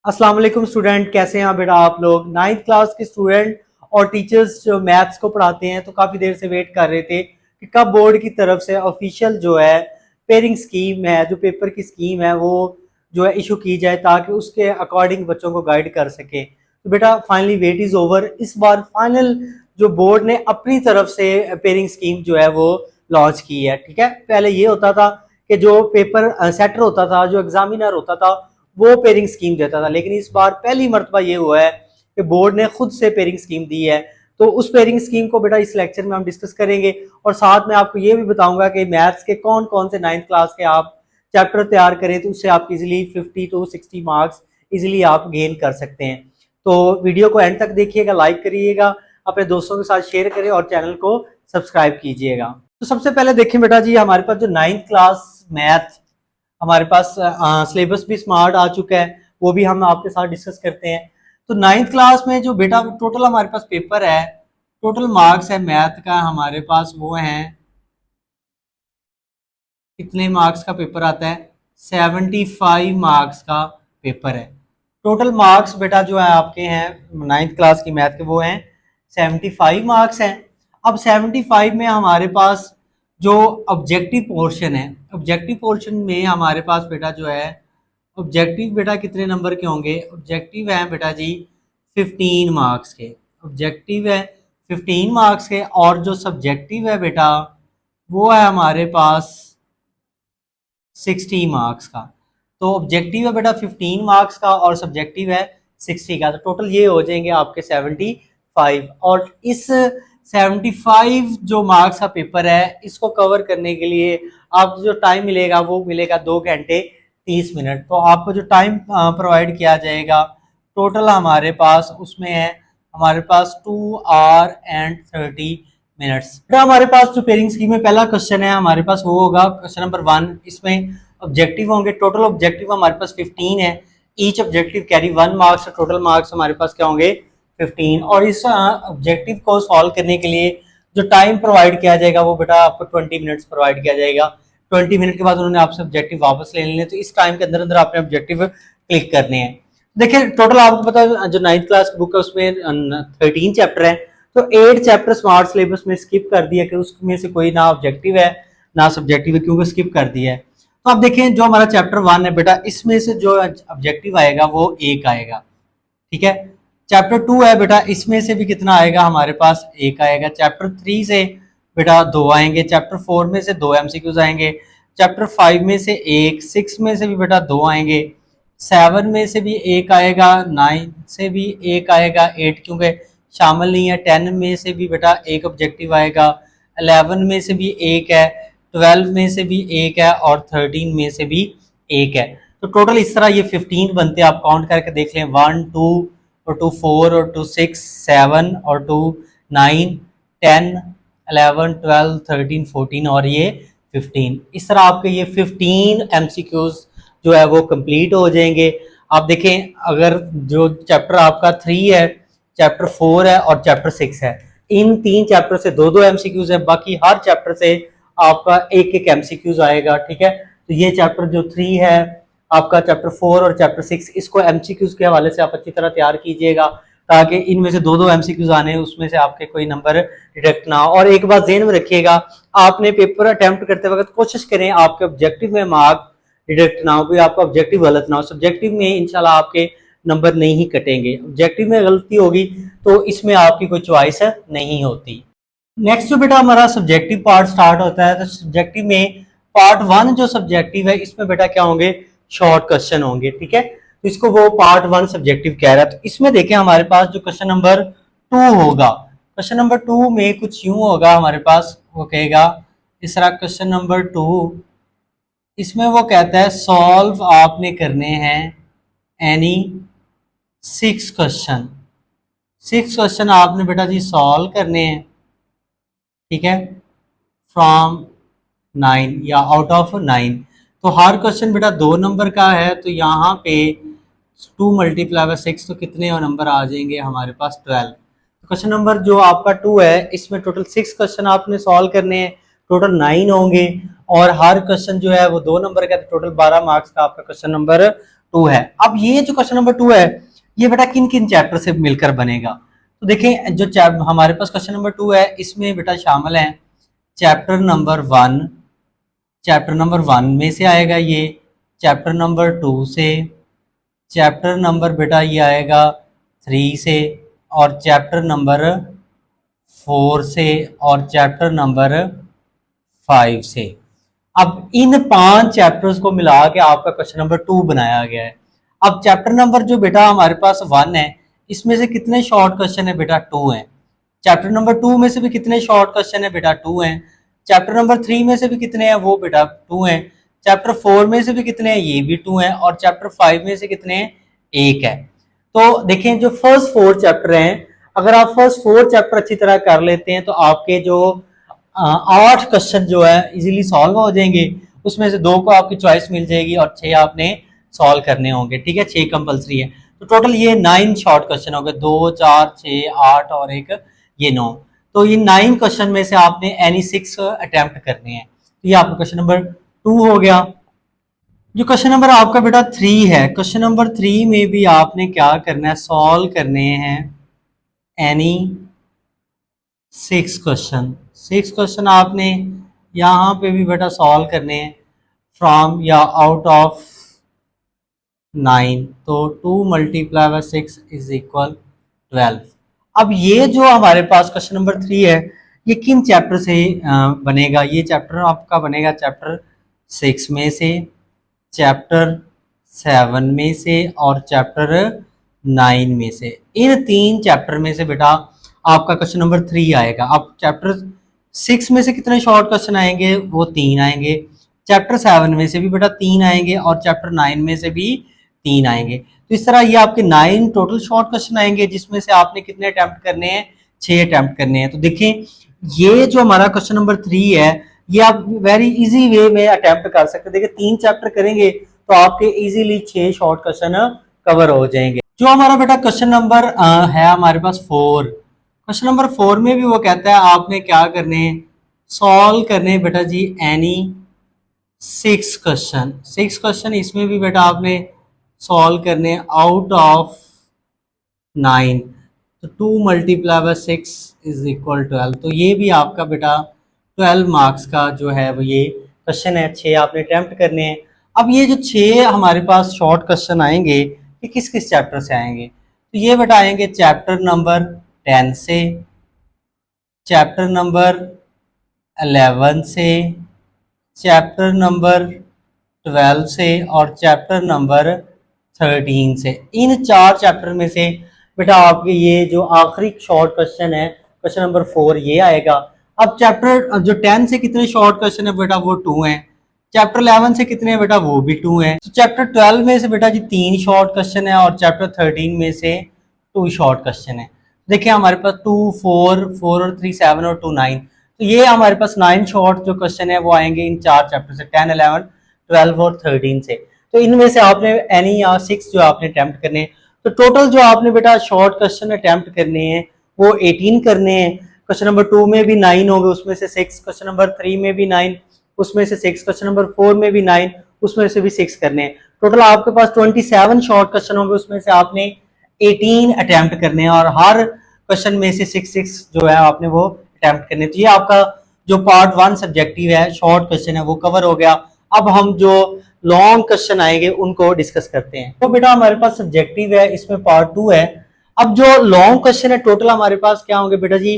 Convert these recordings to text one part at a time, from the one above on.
अस्सलाम वालेकुम स्टूडेंट, कैसे हैं बेटा आप लोग। नाइन्थ क्लास के स्टूडेंट और टीचर्स जो मैथ्स को पढ़ाते हैं तो काफ़ी देर से वेट कर रहे थे कि कब बोर्ड की तरफ से ऑफिशियल जो है पेयरिंग स्कीम है, जो पेपर की स्कीम है वो जो है इशू की जाए ताकि उसके अकॉर्डिंग बच्चों को गाइड कर सके। तो बेटा फाइनली वेट इज़ ओवर। इस बार फाइनल जो बोर्ड ने अपनी तरफ से पेयरिंग स्कीम जो है वो लॉन्च की है। ठीक है, पहले ये होता था कि जो पेपर सेटर होता था, जो एग्जामिनर होता था, वो पेयरिंग स्कीम देता था, लेकिन इस बार पहली मर्तबा ये हुआ है कि बोर्ड ने खुद से पेयरिंग स्कीम दी है। तो उस पेयरिंग स्कीम को बेटा इस लेक्चर में हम डिस्कस करेंगे और साथ में आपको ये भी बताऊंगा कि मैथ्स के कौन कौन से नाइन्थ क्लास के आप चैप्टर तैयार करें तो उससे आप इजीली 50 to 60 मार्क्स इजीली आप गेन कर सकते हैं। तो वीडियो को एंड तक देखिएगा, लाइक करिएगा, अपने दोस्तों के साथ शेयर करें और चैनल को सब्सक्राइब कीजिएगा। तो सबसे पहले देखें बेटा जी, हमारे पास जो नाइन्थ क्लास मैथ हमारे पास सिलेबस भी स्मार्ट आ चुका है, वो भी हम आपके साथ डिस्कस करते हैं। तो नाइन्थ क्लास में जो बेटा टोटल हमारे पास पेपर है, टोटल मार्क्स है मैथ का हमारे पास वो हैं, कितने मार्क्स का पेपर आता है, 75 मार्क्स का पेपर है। टोटल मार्क्स बेटा जो है आपके हैं नाइन्थ क्लास की मैथ के वो हैं 75 मार्क्स हैं। अब 75 में हमारे पास जो ऑब्जेक्टिव पोर्शन है, ऑब्जेक्टिव पोर्शन में हमारे पास बेटा जो है ऑब्जेक्टिव बेटा कितने नंबर के होंगे, ऑब्जेक्टिव है बेटा जी 15 मार्क्स के, ऑब्जेक्टिव है 15 मार्क्स के। और जो सब्जेक्टिव है बेटा वो है हमारे पास 60 मार्क्स का। तो ऑब्जेक्टिव है बेटा 15 मार्क्स का और सब्जेक्टिव है 60 का। तो टोटल ये हो जाएंगे आपके 75। और इस 75 जो मार्क्स का पेपर है इसको कवर करने के लिए आपको जो टाइम मिलेगा वो मिलेगा 2 घंटे 30 मिनट। तो आपको जो टाइम प्रोवाइड किया जाएगा टोटल हमारे पास उसमें है हमारे पास 2 आवर एंड 30 मिनट्स। तो हमारे पास जो पेयरिंग स्कीम में पहला क्वेश्चन है हमारे पास वो होगा क्वेश्चन नंबर 1। इसमें ऑब्जेक्टिव होंगे, टोटल ऑब्जेक्टिव हमारे पास 15 है, each objective carry 1 marks. Total marks हमारे पास क्या होंगे 15। और इस ऑब्जेक्टिव को सॉल्व करने के लिए जो टाइम प्रोवाइड किया जाएगा वो बेटा आपको 20 मिनट्स प्रोवाइड किया जाएगा। 20 मिनट के बाद उन्होंने आपसे ऑब्जेक्टिव वापस ले लेने, तो इस टाइम के अंदर अंदर आपने ऑब्जेक्टिव क्लिक करने हैं। देखिए टोटल आपको पता है जो 9th क्लास की बुक है उसमें 13 चैप्टर है, तो 8 चैप्टर स्मार्ट सिलेबस में स्किप कर दिया कि उसमें से कोई ना ऑब्जेक्टिव है ना सब्जेक्टिव है, क्योंकि स्किप कर दिया है। तो अब देखें जो हमारा चैप्टर 1 है बेटा इसमें से जो ऑब्जेक्टिव आएगा वो 1 आएगा। ठीक है, चैप्टर 2 है बेटा इसमें से भी कितना आएगा हमारे पास 1 आएगा। चैप्टर 3 से बेटा 2 आएंगे, चैप्टर 4 में से 2 एमसीक्यूज आएंगे, चैप्टर 5 में से 1, 6 में से भी बेटा 2 आएंगे, 7 में से भी 1 आएगा, 9 से भी 1 आएगा, 8 क्योंकि शामिल नहीं है, 10 में से भी बेटा 1 ऑब्जेक्टिव आएगा, 11 में से भी 1 है, 12 में से भी 1 है और 13 में से भी 1 है। तो टोटल इस तरह ये 15 बनते हैं। आप काउंट करके देख लें 1 2 और 2 4 और 2 6 7 और 2 9 10 11 12 13 14 और ये 15। इस तरह आपके ये 15 एमसीक्यूज जो है वो कंप्लीट हो जाएंगे। आप देखें अगर जो चैप्टर आपका 3 है, चैप्टर 4 है और चैप्टर 6 है, इन 3 चैप्टर से 2-2 एमसीक्यूज है, बाकी हर चैप्टर से आपका 1-1 एमसीक्यूज आएगा। ठीक है, तो ये चैप्टर जो 3 है आपका, चैप्टर 4 और चैप्टर 6, इसको एमसीक्यूज के हवाले से आप अच्छी तरह तैयार कीजिएगा ताकि इनमें से 2-2 एमसीक्यूज आने उसमें से आपके कोई नंबर डिडक्ट ना हो। और एक बात ज़हन में रखिएगा, आपने पेपर अटेम्प्ट करते वक्त कोशिश करें आपके ऑब्जेक्टिव में मार्क डिडक्ट ना हो, कोई आपका ऑब्जेक्टिव गलत ना हो। सब्जेक्टिव में इंशाल्लाह आपके नंबर नहीं कटेंगे, ऑब्जेक्टिव में गलती होगी तो इसमें आपकी कोई चॉइस नहीं होती। नेक्स्ट जो बेटा हमारा सब्जेक्टिव पार्ट स्टार्ट होता है, तो सब्जेक्टिव में पार्ट 1 जो सब्जेक्टिव है इसमें बेटा क्या होंगे, शॉर्ट क्वेश्चन होंगे। ठीक है, तो इसको वो पार्ट 1 सब्जेक्टिव कह रहा है। तो इसमें देखें हमारे पास जो क्वेश्चन नंबर 2 होगा, क्वेश्चन नंबर 2 में कुछ यूं होगा हमारे पास, वो कहेगा इस तरह क्वेश्चन नंबर 2, इसमें वो कहता है सॉल्व आपने करने हैं एनी 6 क्वेश्चन। 6 क्वेश्चन आपने बेटा जी सॉल्व करने हैं। ठीक है, फ्रॉम 9 या आउट ऑफ 9। तो हर क्वेश्चन बेटा 2 नंबर का है, तो यहाँ पे 2 मल्टीप्लाई बाय 6 तो कितने नंबर आ जाएंगे हमारे पास 12। तो क्वेश्चन नंबर जो आपका 2 है इसमें टोटल 6 क्वेश्चन आपने सॉल्व करने हैं, टोटल 9 होंगे और हर क्वेश्चन जो है वो 2 नंबर का, तो टोटल 12 मार्क्स का आपका क्वेश्चन नंबर 2 है। अब ये जो क्वेश्चन नंबर 2 है ये बेटा किन किन चैप्टर से मिलकर बनेगा, तो देखें जो हमारे पास क्वेश्चन नंबर 2 है इसमें बेटा शामिल है चैप्टर नंबर 1, चैप्टर नंबर 1 में से आएगा ये, चैप्टर नंबर 2 से, चैप्टर नंबर बेटा ये आएगा 3 से, और चैप्टर नंबर 4 से, और चैप्टर नंबर 5 से। अब इन 5 चैप्टर्स को मिला के आपका क्वेश्चन नंबर 2 बनाया गया है। अब चैप्टर नंबर जो बेटा हमारे पास 1 है इसमें से कितने शॉर्ट क्वेश्चन है बेटा 2 हैं। चैप्टर नंबर 2 में से भी कितने शॉर्ट क्वेश्चन है बेटा 2 हैं। चैप्टर नंबर 3 में से भी कितने हैं वो बेटा 2 हैं। चैप्टर 4 में से भी कितने हैं ये भी 2 हैं, और चैप्टर 5 में से कितने हैं 1 है। तो देखें जो फर्स्ट 4 चैप्टर हैं, अगर आप फर्स्ट 4 चैप्टर अच्छी तरह कर लेते हैं तो आपके जो 8 क्वेश्चन जो है इजीली सॉल्व हो जाएंगे। उसमें से 2 को आपकी चॉइस मिल जाएगी और 6 आपने सॉल्व करने होंगे, ठीक है, 6 कंपलसरी है। तो टोटल ये 9 शॉर्ट क्वेश्चन हो गए, 2 4 6 8 और एक ये 9। तो ये 9 क्वेश्चन में से आपने एनी 6 अटेम्प्ट करने हैं। तो ये आपका क्वेश्चन नंबर 2 हो गया। जो क्वेश्चन नंबर आपका बेटा 3 है, क्वेश्चन नंबर 3 में भी आपने क्या करना है, सॉल्व करने हैं एनी 6 क्वेश्चन। 6 क्वेश्चन आपने यहाँ पे भी बेटा सॉल्व करने हैं फ्रॉम या आउट ऑफ 9। तो 2 मल्टीप्लाई बाय 6 इज इक्वल 12। अब ये जो हमारे पास क्वेश्चन नंबर 3 है ये किन चैप्टर से बनेगा, ये चैप्टर आपका बनेगा चैप्टर 6 में से, चैप्टर 7 में से और चैप्टर 9 में से। इन 3 चैप्टर में से बेटा आपका क्वेश्चन नंबर 3 आएगा। अब चैप्टर 6 में से कितने शॉर्ट क्वेश्चन आएंगे, वो 3 आएंगे। चैप्टर 7 में से भी बेटा 3 आएंगे और चैप्टर 9 में से भी 3 आएंगे। तो इस तरह ये आपके 9 टोटल शॉर्ट क्वेश्चन आएंगे, जिसमें से आपने कितने अटेम्प्ट करने हैं, 6 अटेम्प्ट करने हैं। तो देखें ये जो हमारा क्वेश्चन नंबर 3 है ये आप वेरी इजी वे में अटेम्प्ट कर सकते हैं। देखिए 3 चैप्टर करेंगे तो आपके इजीली 6 शॉर्ट क्वेश्चन कवर हो जाएंगे। जो हमारा बेटा क्वेश्चन नंबर है हमारे पास 4, क्वेश्चन नंबर 4 में भी वो कहता है आपने क्या करने, सॉल्व करने बेटा जी एनी 6 क्वेश्चन। 6 क्वेश्चन इसमें भी बेटा आपने सॉल्व करने आउट ऑफ 9। तो 2 मल्टीप्लाई बाय 6 इज इक्वल 12। तो ये भी आपका बेटा 12 मार्क्स का जो है वो ये क्वेश्चन है। 6 आपने अटेम्प्ट करने हैं। अब ये जो 6 हमारे पास शॉर्ट क्वेश्चन आएंगे ये किस किस चैप्टर से आएंगे, तो ये बेटा आएंगे चैप्टर नंबर 10 से, चैप्टर नंबर 11 से, चैप्टर नंबर 12 से और चैप्टर नंबर 13 से। इन 4 चैप्टर में से बेटा आपके ये जो आखिरी शॉर्ट क्वेश्चन है क्वेश्चन नंबर 4 ये आएगा। अब चैप्टर जो 10 से कितने शॉर्ट क्वेश्चन है बेटा वो 2 हैं। चैप्टर 11 से कितने हैं बेटा वो भी 2 हैं। तो चैप्टर 12 में से बेटा जी 3 शॉर्ट क्वेश्चन है और चैप्टर 13 में से 2 शॉर्ट क्वेश्चन है। देखिए हमारे पास 2 4 4 और 3 7 और 2 9। तो ये हमारे पास 9 शॉर्ट जो क्वेश्चन है वो आएंगे इन 4 चैप्टर से, 10 11 12 और 13 से। तो इनमें से आपने एनी या 6 जो आपने अटेम्प्ट करने हैं। तो टोटल जो आपने बेटा शॉर्ट क्वेश्चन अटेम्प्ट करने हैं वो 18 करने हैं। क्वेश्चन नंबर 2 में भी 9 हो गए, उसमें से 6, क्वेश्चन नंबर 3 में भी 9, उसमें से 6, क्वेश्चन नंबर 4 में भी 9, उसमें से भी 6 करने हैं। टोटल आपके पास 27 शॉर्ट क्वेश्चन होंगे, उसमें से आपने 18 अटेम्प्ट करने हैं और हर क्वेश्चन में से 6 जो है आपने वो अटेम्प्ट करने। तो ये आपका जो पार्ट 1 सब्जेक्टिव है शॉर्ट क्वेश्चन है वो कवर हो गया। अब हम जो लॉन्ग क्वेश्चन आएंगे उनको डिस्कस करते हैं। तो बेटा हमारे पास सब्जेक्टिव है, इसमें पार्ट 2 है। अब जो लॉन्ग क्वेश्चन है टोटल हमारे पास क्या होंगे बेटा जी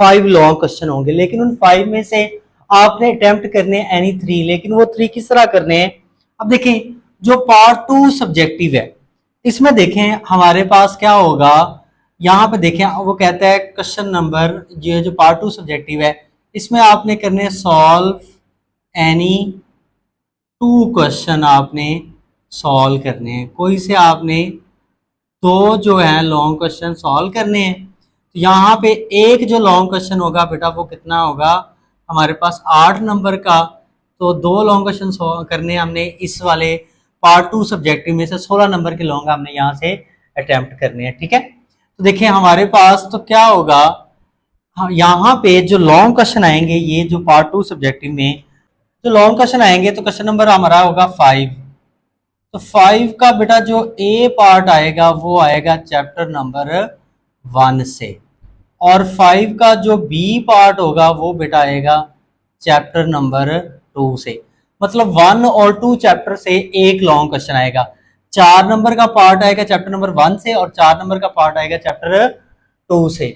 5 लॉन्ग क्वेश्चन होंगे, लेकिन उन 5 में से आपने अटेम्प्ट करने एनी 3, लेकिन वो 3 किस तरह करने हैं। अब देखें जो पार्ट 2 सब्जेक्टिव है इसमें देखें हमारे पास क्या होगा, यहाँ पे देखें वो कहता है क्वेश्चन नंबर ये जो पार्ट 2 सब्जेक्टिव है इसमें आपने करने सॉल्व एनी 2 क्वेश्चन आपने सॉल्व करने हैं। कोई से आपने 2 जो है लॉन्ग क्वेश्चन सॉल्व करने हैं। तो यहाँ पे एक जो लॉन्ग क्वेश्चन होगा बेटा वो कितना होगा हमारे पास 8 नंबर का। तो 2 लॉन्ग क्वेश्चन करने हमने इस वाले पार्ट 2 सब्जेक्टिव में से 16 नंबर के लॉन्ग हमने यहाँ से अटेम्प्ट करने हैं, ठीक है। तो देखिए हमारे पास तो क्या होगा, यहाँ पे जो लॉन्ग क्वेश्चन आएंगे ये जो पार्ट 2 सब्जेक्टिव में जो लॉन्ग क्वेश्चन आएंगे तो क्वेश्चन नंबर हमारा होगा 5, तो 5 का बेटा जो ए पार्ट आएगा वो आएगा चैप्टर नंबर 1 से, और 5 का जो बी पार्ट होगा वो बेटा आएगा चैप्टर नंबर 2 से। मतलब 1 और 2 चैप्टर से एक लॉन्ग क्वेश्चन आएगा। 4 नंबर का पार्ट आएगा चैप्टर नंबर 1 से, और 4 नंबर का पार्ट आएगा चैप्टर 2 से।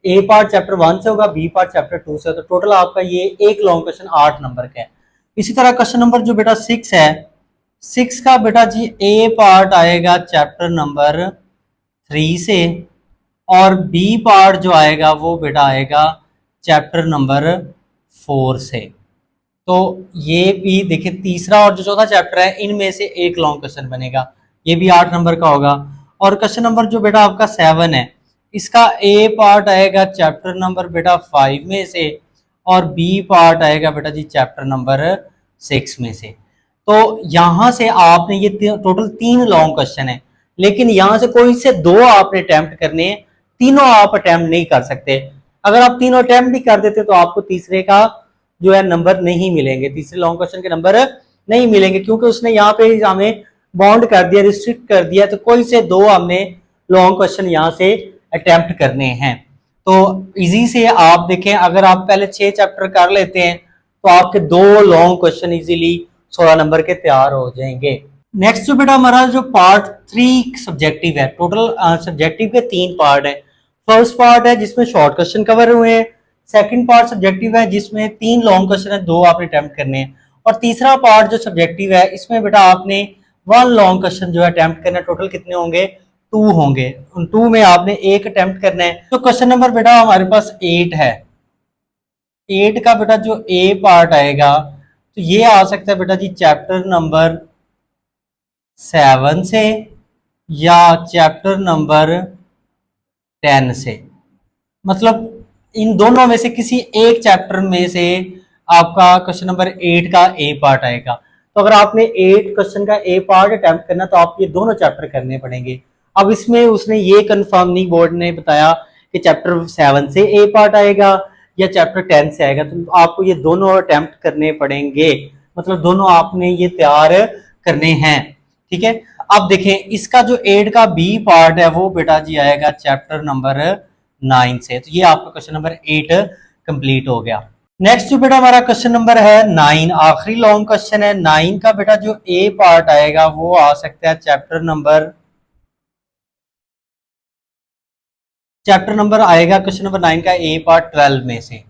ए पार्ट चैप्टर 1 से होगा, बी पार्ट चैप्टर 2 से। तो टोटल आपका ये एक लॉन्ग क्वेश्चन 8 नंबर का है। इसी तरह क्वेश्चन नंबर जो बेटा 6 है, 6 का बेटा जी ए पार्ट आएगा चैप्टर नंबर 3 से, और बी पार्ट जो आएगा वो बेटा आएगा चैप्टर नंबर 4 से। तो ये भी देखिए, तीसरा और जो चौथा चैप्टर है इनमें से एक लॉन्ग क्वेश्चन बनेगा, ये भी 8 नंबर का होगा। और क्वेश्चन नंबर जो बेटा आपका 7 है, इसका ए पार्ट आएगा चैप्टर नंबर बेटा 5 में से, और बी पार्ट आएगा बेटा जी चैप्टर नंबर 6 में से। तो यहां से आपने ये टोटल 3 लॉन्ग क्वेश्चन है, लेकिन यहां से कोई से 2 आपने अटेम्प्ट करने हैं, तीनों आप अटेम्प्ट नहीं कर सकते। अगर आप तीनों अटेम्प्ट नहीं कर देते तो आपको तीसरे का जो है नंबर नहीं मिलेंगे, तीसरे लॉन्ग क्वेश्चन के नंबर नहीं मिलेंगे, क्योंकि उसने यहाँ पे हमें बाउंड कर दिया, रिस्ट्रिक्ट कर दिया। तो कोई से 2 हमने लॉन्ग क्वेश्चन यहाँ से अटेम्प्ट करने हैं। तो इजी से आप देखें, अगर आप पहले 6 चैप्टर कर लेते हैं तो आपके 2 लॉन्ग क्वेश्चन इजीली 16 नंबर के तैयार हो जाएंगे। नेक्स्ट जो बेटा हमारा जो पार्ट 3 सब्जेक्टिव है, टोटल सब्जेक्टिव के 3 पार्ट है। फर्स्ट पार्ट है जिसमें शॉर्ट क्वेश्चन कवर हुए हैं, सेकंड पार्ट सब्जेक्टिव है जिसमें 3 लॉन्ग क्वेश्चन है, 2 आपने अटेम्प्ट करने हैं, और तीसरा पार्ट जो सब्जेक्टिव है इसमें बेटा आपने 1 लॉन्ग क्वेश्चन जो है अटेम्प्ट करना है। टोटल कितने होंगे? 2 होंगे। उन 2 में आपने एक अटेम्प्ट करना है। तो क्वेश्चन नंबर बेटा हमारे पास 8 है। 8 का बेटा जो ए पार्ट आएगा तो ये आ सकता है बेटा जी चैप्टर नंबर 7 से या चैप्टर नंबर 10 से। मतलब इन दोनों में से किसी एक चैप्टर में से आपका क्वेश्चन नंबर 8 का ए पार्ट आएगा। तो अगर आपने 8 क्वेश्चन का ए पार्ट अटेम्प्ट करना तो आप ये दोनों चैप्टर करने पड़ेंगे। अब इसमें उसने ये कंफर्म नहीं, बोर्ड ने बताया कि चैप्टर 7 से ए पार्ट आएगा या चैप्टर 10 से आएगा, तो आपको ये दोनों अटेम्प्ट करने पड़ेंगे। मतलब दोनों आपने ये तैयार करने हैं, ठीक है। अब देखें, इसका जो 8 का बी पार्ट है वो बेटा जी आएगा चैप्टर नंबर 9 से। तो ये आपका क्वेश्चन नंबर 8 कंप्लीट हो गया। नेक्स्ट जो बेटा हमारा क्वेश्चन नंबर है 9, आखिरी लॉन्ग क्वेश्चन है। 9 का बेटा जो ए पार्ट आएगा वो आ सकता है चैप्टर नंबर आएगा क्वेश्चन नंबर 9 का ए पार्ट 12 में से।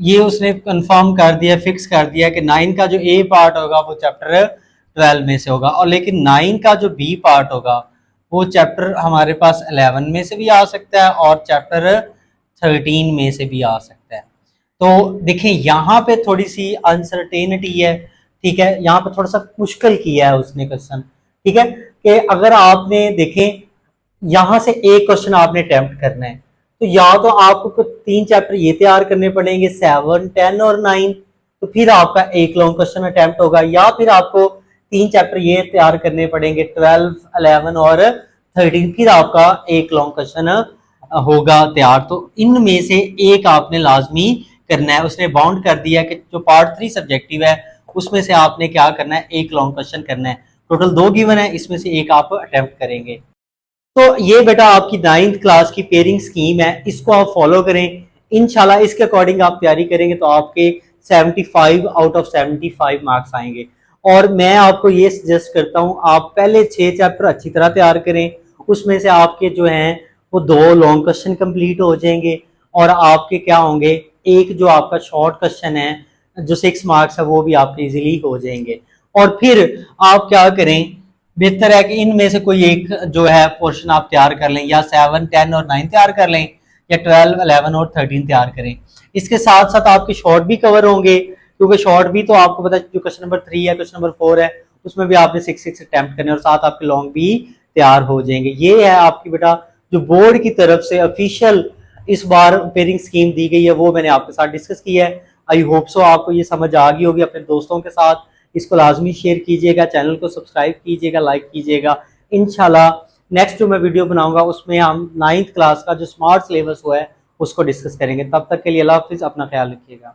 ये उसने कंफर्म कर दिया, फिक्स कर दिया कि 9 का जो ए पार्ट होगा वो चैप्टर 12 में से होगा, और लेकिन 9 का जो बी पार्ट होगा वो चैप्टर हमारे पास 11 में से भी आ सकता है और चैप्टर 13 में से भी आ सकता है। तो देखिए यहाँ पे थोड़ी सी अनसर्टेनिटी है, ठीक है। यहाँ पे थोड़ा सा मुश्किल किया है उसने क्वेश्चन, ठीक है। कि अगर आपने देखें यहां से एक क्वेश्चन आपने अटेम्प्ट करना है, तो या तो आपको कुछ 3 चैप्टर ये तैयार करने पड़ेंगे 7, 10 और 9, तो फिर आपका एक लॉन्ग क्वेश्चन अटेम्प्ट होगा, या फिर आपको 3 चैप्टर ये तैयार करने पड़ेंगे 12, 11 और 13, फिर आपका एक लॉन्ग क्वेश्चन होगा तैयार। तो इनमें से एक आपने लाजमी करना है। उसने बाउंड कर दिया कि जो पार्ट 3 सब्जेक्टिव है उसमें से आपने क्या करना है, एक लॉन्ग क्वेश्चन करना है। टोटल 2 गिवन है, इसमें से एक आप अटेम्प्ट करेंगे। तो ये बेटा आपकी 9th क्लास की पेयरिंग स्कीम है, इसको आप फॉलो करें। इंशाल्लाह इसके अकॉर्डिंग आप तैयारी करेंगे तो आपके 75 आउट ऑफ 75 मार्क्स आएंगे। और मैं आपको ये सजेस्ट करता हूँ आप पहले 6 चैप्टर अच्छी तरह तैयार करें, उसमें से आपके जो हैं वो 2 लॉन्ग क्वेश्चन कंप्लीट हो जाएंगे, और आपके क्या होंगे, एक जो आपका शॉर्ट क्वेश्चन है जो 6 मार्क्स है वो भी आपके इजीली हो जाएंगे। और फिर आप क्या करें, बेहतर है कि इनमें से कोई एक जो है पोर्शन आप तैयार कर लें, या 7, 10 और 9 तैयार कर लें, या 12, 11 और 13 तैयार करें। इसके साथ साथ आपके शॉर्ट भी कवर होंगे, क्योंकि शॉर्ट भी तो आपको पता है जो क्वेश्चन नंबर 3 है, क्वेश्चन नंबर 4 है, उसमें भी आपने 6 अटेम्प्ट करने, और साथ आपके लॉन्ग भी तैयार हो जाएंगे। ये है आपकी बेटा जो बोर्ड की तरफ से ऑफिशियल इस बार पेयरिंग स्कीम दी गई है, वो मैंने आपके साथ डिस्कस किया है। आई होप सो आपको ये समझ आ गई होगी। अपने दोस्तों के साथ इसको लाजमी शेयर कीजिएगा, चैनल को सब्सक्राइब कीजिएगा, लाइक कीजिएगा। इंशाल्लाह नेक्स्ट जो मैं वीडियो बनाऊंगा उसमें हम 9th क्लास का जो स्मार्ट सिलेबस हुआ है उसको डिस्कस करेंगे। तब तक के लिए अल्लाह हाफिज़, अपना ख्याल रखिएगा।